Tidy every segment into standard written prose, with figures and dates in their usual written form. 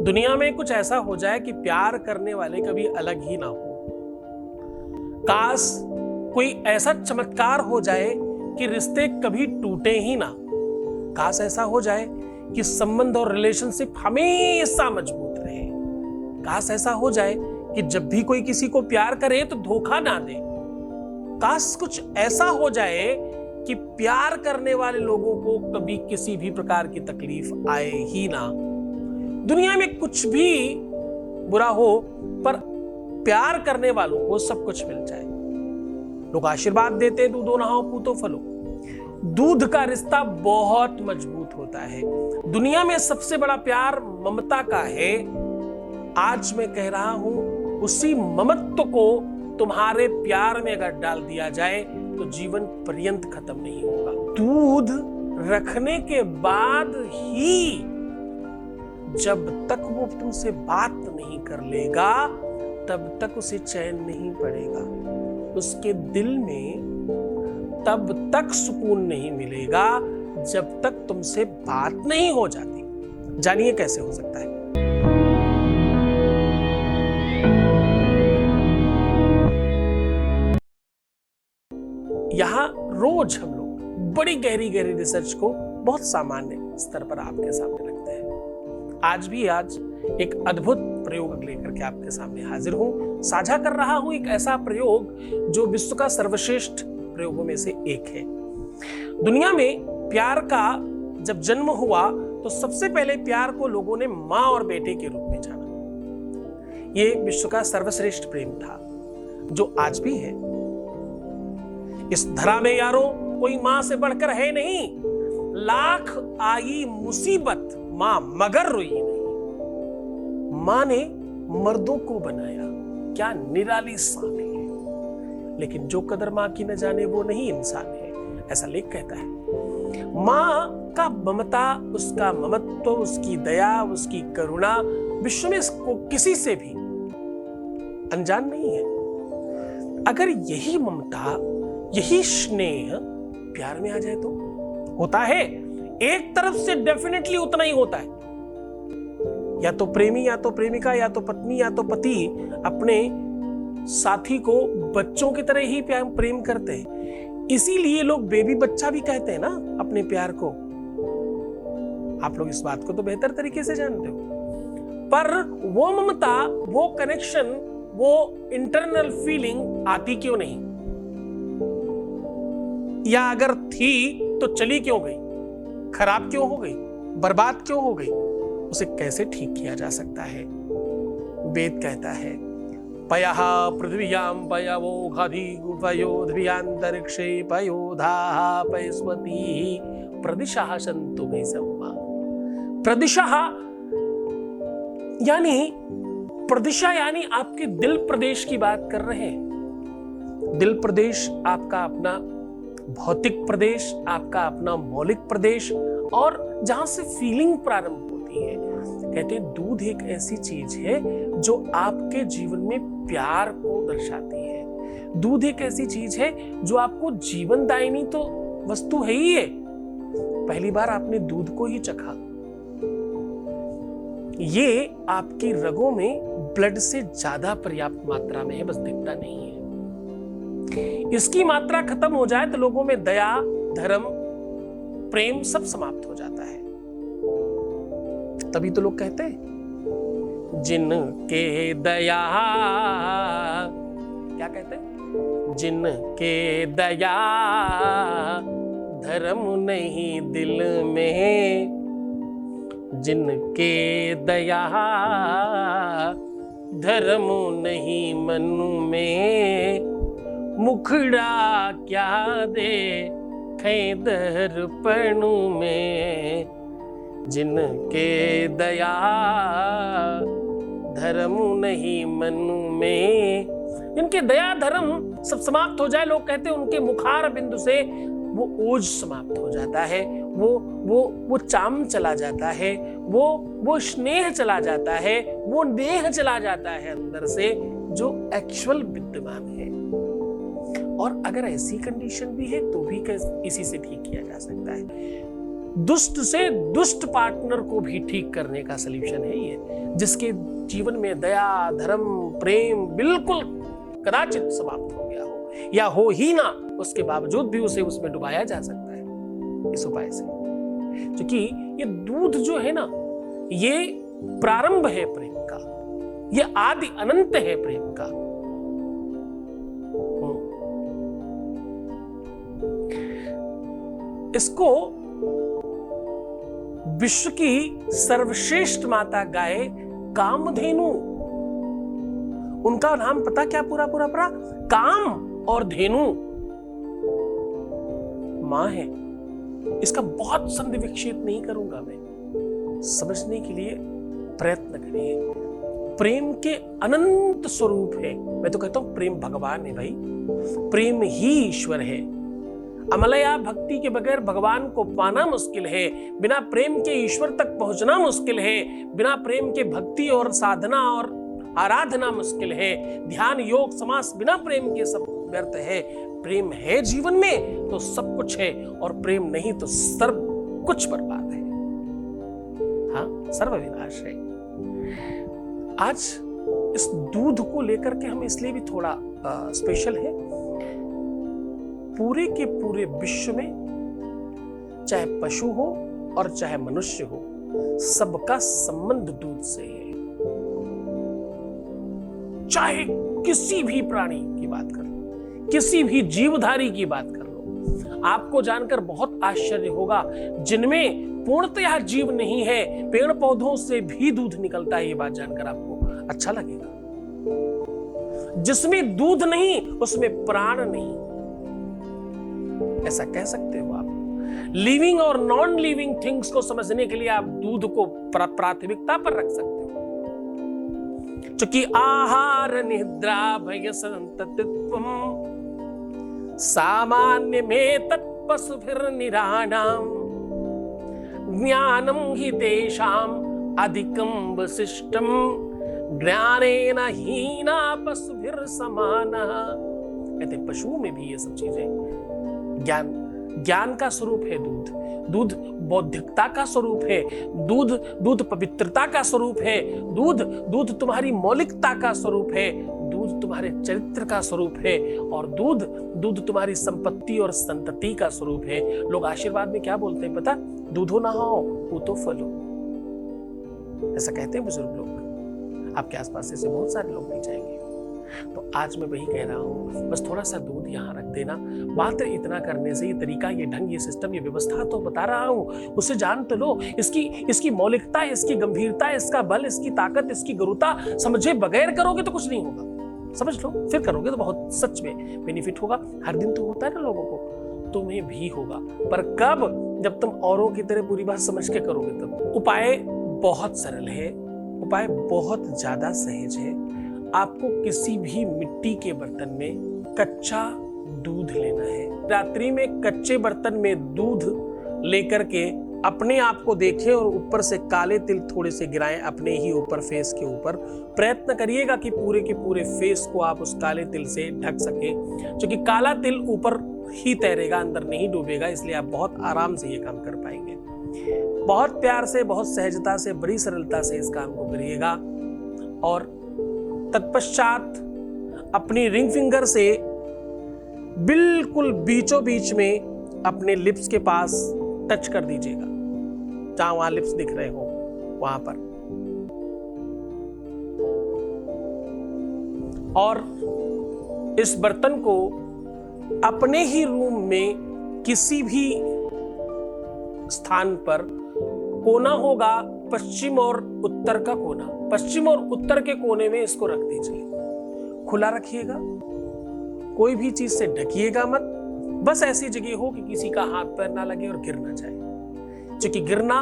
दुनिया में कुछ ऐसा हो जाए कि प्यार करने वाले कभी अलग ही ना हो। काश कोई ऐसा चमत्कार हो जाए कि रिश्ते कभी टूटे ही ना। काश ऐसा हो जाए कि संबंध और रिलेशनशिप हमेशा मजबूत रहे। काश ऐसा हो जाए कि जब भी कोई किसी को प्यार करे तो धोखा ना दे। काश कुछ ऐसा हो जाए कि प्यार करने वाले लोगों को कभी किसी भी प्रकार की तकलीफ आए ही ना। दुनिया में कुछ भी बुरा हो पर प्यार करने वालों को सब कुछ मिल जाए। लोग आशीर्वाद देते हैं, दूधो नहाओ पूतो फलो। दूध का रिश्ता बहुत मजबूत होता है। दुनिया में सबसे बड़ा प्यार ममता का है। आज मैं कह रहा हूं, उसी ममत्व को तुम्हारे प्यार में अगर डाल दिया जाए तो जीवन पर्यंत खत्म नहीं होगा। दूध रखने के बाद ही जब तक वो तुमसे बात नहीं कर लेगा तब तक उसे चैन नहीं पड़ेगा। उसके दिल में तब तक सुकून नहीं मिलेगा जब तक तुमसे बात नहीं हो जाती। जानिए कैसे हो सकता है। यहां रोज हम लोग बड़ी गहरी रिसर्च को बहुत सामान्य स्तर पर आपके सामने रखते हैं। आज एक अद्भुत प्रयोग लेकर के आपके सामने हाजिर हूं। साझा कर रहा हूं एक ऐसा प्रयोग जो विश्व का सर्वश्रेष्ठ प्रयोगों में से एक है। दुनिया में प्यार का जब जन्म हुआ तो सबसे पहले प्यार को लोगों ने मां और बेटे के रूप में जाना। यह विश्व का सर्वश्रेष्ठ प्रेम था जो आज भी है। इस धरा में यारों कोई मां से बढ़कर है नहीं। लाख आई मुसीबत मां मगर रोई नहीं। मां ने मर्दों को बनाया, क्या निराली शान है। लेकिन जो कदर मां की न जाने वो नहीं इंसान है, ऐसा लेख कहता है। मां का ममता, उसका ममत्व, उसकी दया, उसकी करुणा विश्व में किसी से भी अनजान नहीं है। अगर यही ममता, यही स्नेह प्यार में आ जाए तो होता है। एक तरफ से डेफिनेटली उतना ही होता है। या तो प्रेमी, या तो प्रेमिका, या तो पत्नी, या तो पति अपने साथी को बच्चों की तरह ही प्रेम करते हैं। इसीलिए लोग बेबी बच्चा भी कहते हैं ना अपने प्यार को। आप लोग इस बात को तो बेहतर तरीके से जानते हो। पर वो ममता, वो कनेक्शन, वो इंटरनल फीलिंग आती क्यों नहीं? या अगर थी तो चली क्यों गई? खराब क्यों हो गई? बर्बाद क्यों हो गई? उसे कैसे ठीक किया जा सकता है? वेद कहता है, पयः पृथ्व्याम पयवो घाधि गुपयोधव्यांतरिक्षे पयोधाः पयस्वती प्रदिशः सन्तु मे सम्मा। प्रदिशः यानी प्रदिशा यानी आपके दिल प्रदेश की बात कर रहे हैं। दिल प्रदेश आपका अपना भौतिक प्रदेश, आपका अपना मौलिक प्रदेश, और जहां से फीलिंग प्रारंभ होती है। कहते हैं दूध एक ऐसी चीज है जो आपके जीवन में प्यार को दर्शाती है। दूध एक ऐसी चीज है जो आपको जीवन दायिनी तो वस्तु है ही है। पहली बार आपने दूध को ही चखा, ये आपकी रगों में ब्लड से ज्यादा पर्याप्त मात्रा में है, बस दिखता नहीं है। इसकी मात्रा खत्म हो जाए तो लोगों में दया, धर्म, प्रेम सब समाप्त हो जाता है। तभी तो लोग कहते हैं जिनके दया, क्या कहते हैं? जिनके दया धर्म नहीं दिल में, जिनके दया धर्म नहीं मन में, मुखड़ा क्या दे दर्पण में। जिनके दया धर्म नहीं मन में, जिनके दया धर्म सब समाप्त हो जाए, लोग कहते हैं उनके मुखार बिंदु से वो ओज समाप्त हो जाता है, वो चाम चला जाता है, वो स्नेह चला जाता है, वो नेह चला जाता है अंदर से जो एक्चुअल विद्यमान है। और अगर ऐसी कंडीशन भी है तो भी इसी से ठीक किया जा सकता है। दुष्ट से दुष्ट पार्टनर को भी ठीक करने का सलूशन है ये, जिसके जीवन में दया, धर्म, प्रेम बिल्कुल कदाचित समाप्त हो गया हो या हो ही ना, उसके बावजूद भी उसे उसमें डुबाया जा सकता है इस उपाय से। क्योंकि ये दूध जो है ना, ये प्रारंभ है प्रेम का, ये आदि अनंत है प्रेम का। इसको विश्व की सर्वश्रेष्ठ माता गाय कामधेनु, उनका नाम पता क्या पूरा काम और धेनु मां है। इसका बहुत संधि विक्षेप नहीं करूंगा मैं, समझने के लिए प्रयत्न करिए। प्रेम के अनंत स्वरूप है। मैं तो कहता हूं प्रेम भगवान है भाई, प्रेम ही ईश्वर है। अमलया भक्ति के बगैर भगवान को पाना मुश्किल है, बिना प्रेम के ईश्वर तक पहुंचना मुश्किल है, बिना प्रेम के भक्ति और साधना और आराधना मुश्किल है। ध्यान, योग, समास बिना प्रेम के सब व्यर्थ है। प्रेम है जीवन में तो सब कुछ है, और प्रेम नहीं तो सर्व कुछ बर्बाद है। हाँ, सर्व विनाश है। आज इस दूध को लेकर के हम इसलिए भी थोड़ा स्पेशल है। पूरे के पूरे विश्व में चाहे पशु हो और चाहे मनुष्य हो, सबका संबंध दूध से है। चाहे किसी भी प्राणी की बात कर लो, किसी भी जीवधारी की बात कर लो, आपको जानकर बहुत आश्चर्य होगा, जिनमें पूर्णतया जीव नहीं है, पेड़ पौधों से भी दूध निकलता है। ये बात जानकर आपको अच्छा लगेगा। जिसमें दूध नहीं उसमें प्राण नहीं, ऐसा कह सकते हो आप। लिविंग और नॉन लिविंग थिंग्स को समझने के लिए आप दूध को प्राथमिकता पर रख सकते हो। क्योंकि आहार निद्रा भय संततित्वम सामान्य में तत्पशुभिर्निराणाम ज्ञानम हि तेषाम अधिकम वसिष्ठम ज्ञानेन हीना पशुभिर समानः। कहते पशुओं में भी ये सब चीजें, ज्ञान का स्वरूप है दूध। दूध बौद्धिकता का स्वरूप है। दूध पवित्रता का स्वरूप है। दूध तुम्हारी मौलिकता का स्वरूप है। दूध तुम्हारे चरित्र का स्वरूप है। और दूध तुम्हारी संपत्ति और संतति का स्वरूप है। लोग आशीर्वाद में क्या बोलते हैं पता? दूधो ना हो पूतो फलो, ऐसा कहते हैं बुजुर्ग लोग। आपके आसपास ऐसे बहुत सारे लोग मिल जाएंगे। तो आज मैं वही कह रहा हूं, बस थोड़ा सा दूध यहाँ रख देना। मात्र इतना करने से, ये तरीका, ये ढंग, ये सिस्टम, ये व्यवस्था तो बता रहा हूं, उसे जान तो लो। इसकी मौलिकता, इसकी गंभीरता, इसका बल, इसकी ताकत, इसकी गुरुता समझे बगैर करोगे तो कुछ नहीं होगा। समझ लो, फिर करोगे तो बहुत सच में बेनिफिट होगा। हर दिन तो होता है ना लोगों को, तुम्हें भी होगा, पर कब? जब तुम औरों की तरह पूरी बात समझ के करोगे तब। उपाय बहुत सरल है, उपाय बहुत ज्यादा सहज है। आपको किसी भी मिट्टी के बर्तन में कच्चा दूध लेना है। रात्रि में कच्चे बर्तन में दूध लेकर के अपने आप को देखें और ऊपर से काले तिल थोड़े से गिराएं अपने ही ऊपर, फेस के ऊपर। प्रयत्न करिएगा कि पूरे के पूरे फेस को आप उस काले तिल से ढक सके, क्योंकि काला तिल ऊपर ही तैरेगा, अंदर नहीं डूबेगा। इसलिए आप बहुत आराम से ये काम कर पाएंगे। बहुत प्यार से, बहुत सहजता से, बड़ी सरलता से इस काम को करिएगा। और तत्पश्चात अपनी रिंग फिंगर से बिल्कुल बीचों बीच में अपने लिप्स के पास टच कर दीजिएगा, जहां वहां लिप्स दिख रहे हो वहां पर। और इस बर्तन को अपने ही रूम में किसी भी स्थान पर, कोना होगा पश्चिम और उत्तर का कोना, पश्चिम और उत्तर के कोने में इसको रख दीजिए। खुला रखिएगा, कोई भी चीज से ढकिएगा मत। बस ऐसी जगह हो कि किसी का हाथ पैर ना लगे और गिर ना जाए, क्योंकि गिरना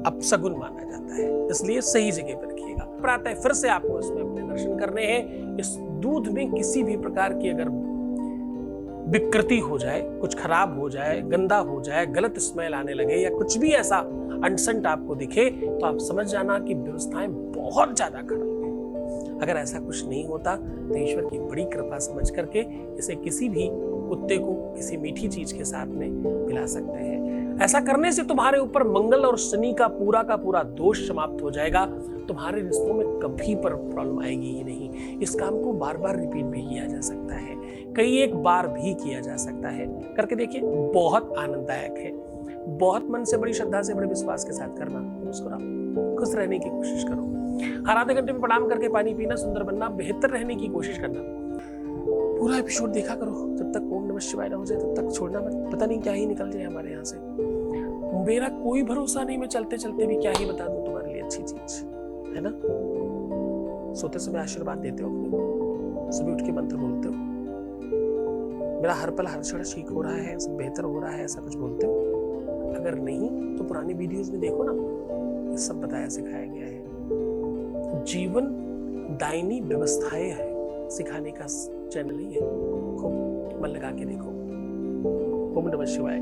अपशगुन माना जाता है। इसलिए सही जगह पर रखिएगा। प्रातः फिर से आपको इसमें अपने दर्शन करने हैं। इस दूध में किसी भी प्रकार की अगर विकृति हो जाए, कुछ खराब हो जाए, गंदा हो जाए, गलत स्मेल आने लगे या कुछ भी ऐसा अनसंट आपको दिखे, तो आप समझ जाना कि व्यवस्थाएं बहुत ज्यादा खराब है। अगर ऐसा कुछ नहीं होता तो ईश्वर की बड़ी कृपा समझ करके इसे किसी भी कुत्ते को किसी मीठी चीज के साथ में पिला सकते हैं। ऐसा करने से तुम्हारे ऊपर मंगल और शनि का पूरा दोष समाप्त हो जाएगा। तुम्हारे रिश्तों में कभी पर प्रॉब्लम आएगी ही नहीं। इस काम को बार बार रिपीट भी किया जा सकता है, कई एक बार भी किया जा सकता है। करके देखिए, बहुत आनंददायक है। बहुत मन से, बड़ी श्रद्धा से, बड़े विश्वास के साथ करना। मुस्कुराओ, खुश रहने की कोशिश करो। हर आधे घंटे में प्रणाम करके पानी पीना, सुंदर बनना, बेहतर रहने की कोशिश करना। पूरा एपिसोड देखा करो, जब तक ओम नमः शिवाय ना हो जाए तब तक छोड़ना मत। पता नहीं क्या ही निकल जाए हमारे यहाँ से। मेरा कोई भरोसा नहीं, मैं चलते चलते भी क्या ही बता दूं तुम्हारे लिए अच्छी चीज, है ना। सोते समय आशीर्वाद देते हो अपने को, सुबह उठ के मंत्र बोलते हो, मेरा हर पल हर क्षण ठीक हो रहा है, सब बेहतर हो रहा है, ऐसा कुछ बोलते हो। अगर नहीं तो पुरानी वीडियोस में देखो ना, ये सब बताया सिखाया गया है। जीवन दायनी व्यवस्थाएं है सिखाने का चैनल ही है। खूब मन लगा के देखो। ओम नमः शिवाय।